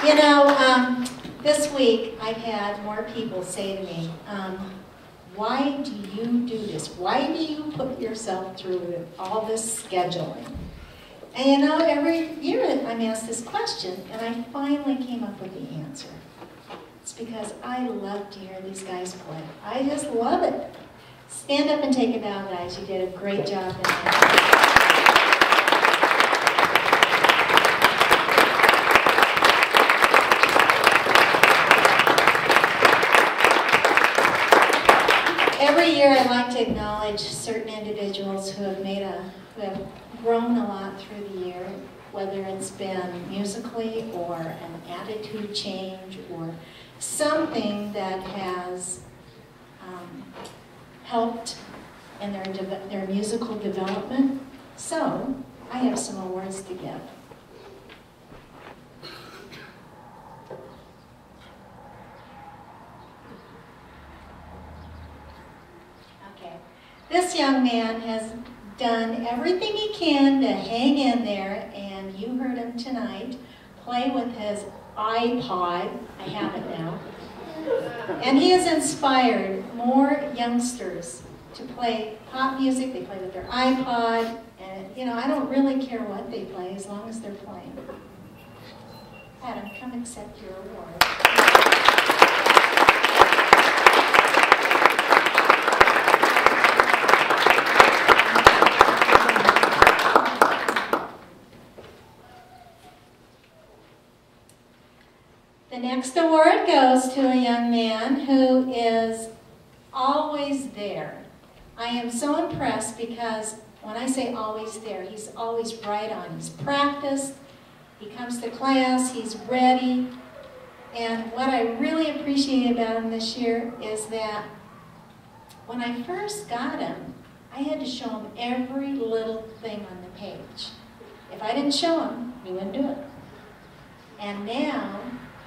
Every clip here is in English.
You know, this week I've had more people say to me, why do you do this? Why do you put yourself through all this scheduling? And you know, every year I'm asked this question, and I finally came up with the answer. It's because I love to hear these guys play. I just love it. Stand up and take it down, guys. You did a great job tonight. Every year I like to acknowledge certain individuals who have grown a lot through the year, whether it's been musically or an attitude change or something that has helped in their musical development. So I have some awards to give. This young man has done everything he can to hang in there, and you heard him tonight play with his iPod. I have it now. And he has inspired more youngsters to play pop music. They play with their iPod, and you know, I don't really care what they play as long as they're playing. Adam, come accept your award. The next award goes to a young man who is always there. I am so impressed because when I say always there, he's always right on. He's practiced, he comes to class, he's ready. And what I really appreciate about him this year is that when I first got him, I had to show him every little thing on the page. If I didn't show him, he wouldn't do it. And now,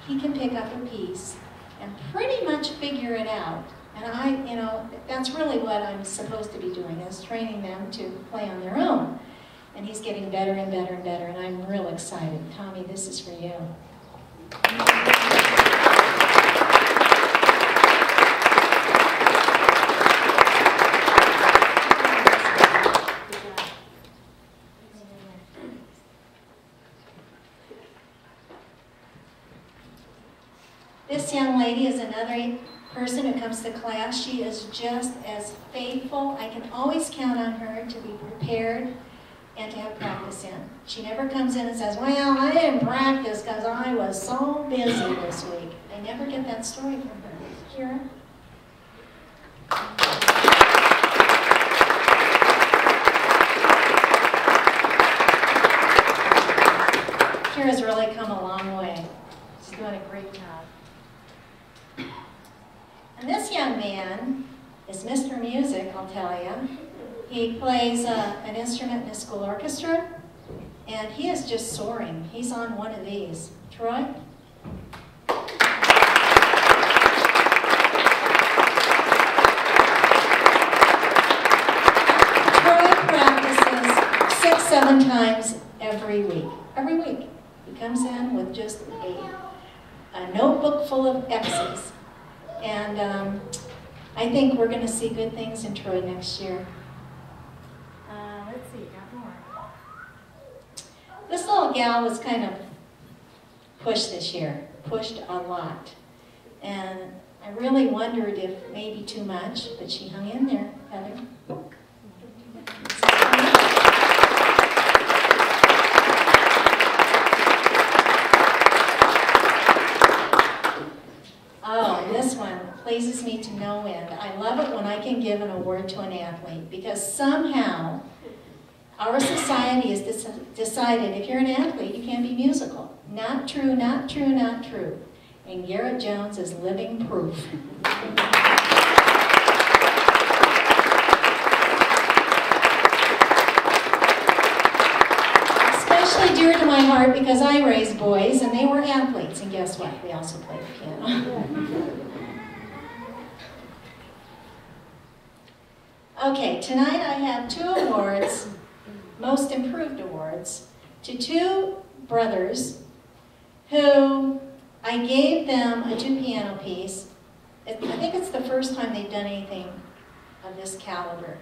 he can pick up a piece and pretty much figure it out. And you know, that's really what I'm supposed to be doing, is training them to play on their own. And he's getting better and better and better, and I'm real excited. Tommy, this is for you. This young lady is another person who comes to class. She is just as faithful. I can always count on her to be prepared and to have practice in. She never comes in and says, well, I didn't practice because I was so busy this week. I never get that story from her. Kira? Kira's really come a long way. She's doing a great job. And this young man is Mr. Music, I'll tell you. He plays an instrument in a school orchestra, and he is just soaring. He's on one of these. Troy? Troy practices 6, 7 times every week. Every week. He comes in with just a notebook full of X's. And I think we're going to see good things in Troy next year. Let's see, got more. This little gal was kind of pushed this year, pushed a lot. And I really wondered if maybe too much, but she hung in there, Heather. Oh, this one pleases me to no end. I love it when I can give an award to an athlete, because somehow our society has decided if you're an athlete, you can't be musical. Not true, not true, not true. And Garrett Jones is living proof. Especially dear to my heart because I raised boys and they were athletes. And guess what? We also played the piano. Okay, tonight I have 2 awards, Most Improved Awards, to 2 brothers who I gave them a 2-piano piece. I think it's the first time they've done anything of this caliber.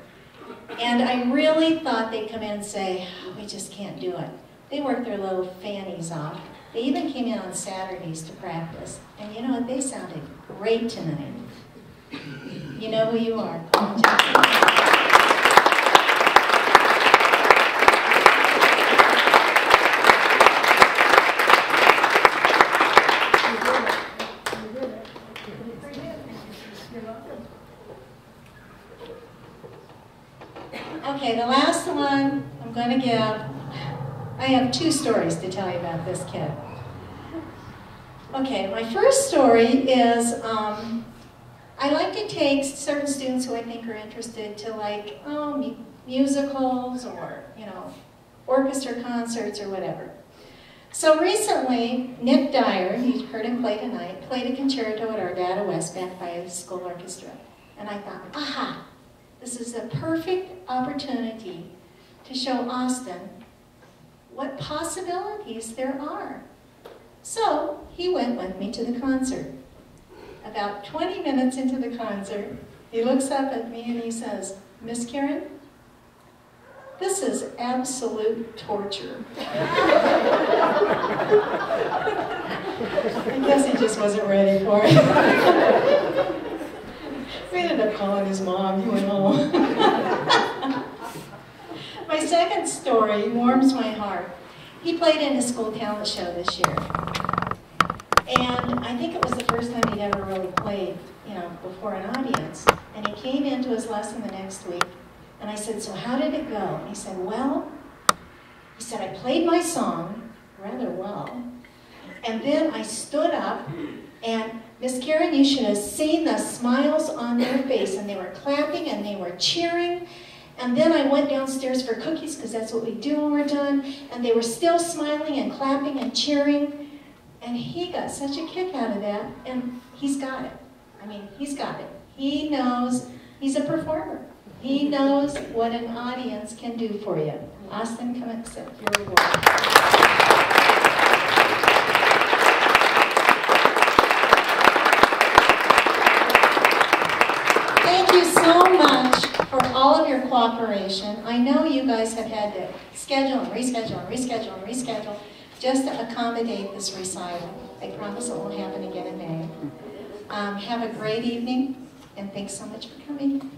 And I really thought they'd come in and say, oh, we just can't do it. They worked their little fannies off. They even came in on Saturdays to practice. And you know what? They sounded great tonight. You know who you are. Okay, the last one I'm going to give, I have 2 stories to tell you about this kid. Okay, my first story is, I like to take certain students who I think are interested to like, musicals or, orchestra concerts or whatever. So recently, Nick Dyer, you heard him play tonight, played a concerto at Arvada West backed by the school orchestra. And I thought, aha, this is a perfect opportunity to show Austin what possibilities there are. So he went with me to the concert. About 20 minutes into the concert, he looks up at me and he says, Miss Karen, this is absolute torture. I guess he just wasn't ready for it. We ended up calling his mom. He went home. My second story warms my heart. He played in a school talent show this year. And I think it was the first time he'd ever really played, before an audience. And he came into his lesson the next week. And I said, so how did it go? And he said, well, I played my song rather well. And then I stood up, and Miss Karen, you should have seen the smiles on their face. And they were clapping, and they were cheering. And then I went downstairs for cookies, because that's what we do when we're done. And they were still smiling and clapping and cheering. And he got such a kick out of that, and he's got it. He's got it. He knows, he's a performer. He knows what an audience can do for you. Austin, come accept your reward. Thank you so much for all of your cooperation. I know you guys have had to schedule and reschedule and reschedule and reschedule just to accommodate this recital. I promise it won't happen again in May. Have a great evening, and thanks so much for coming.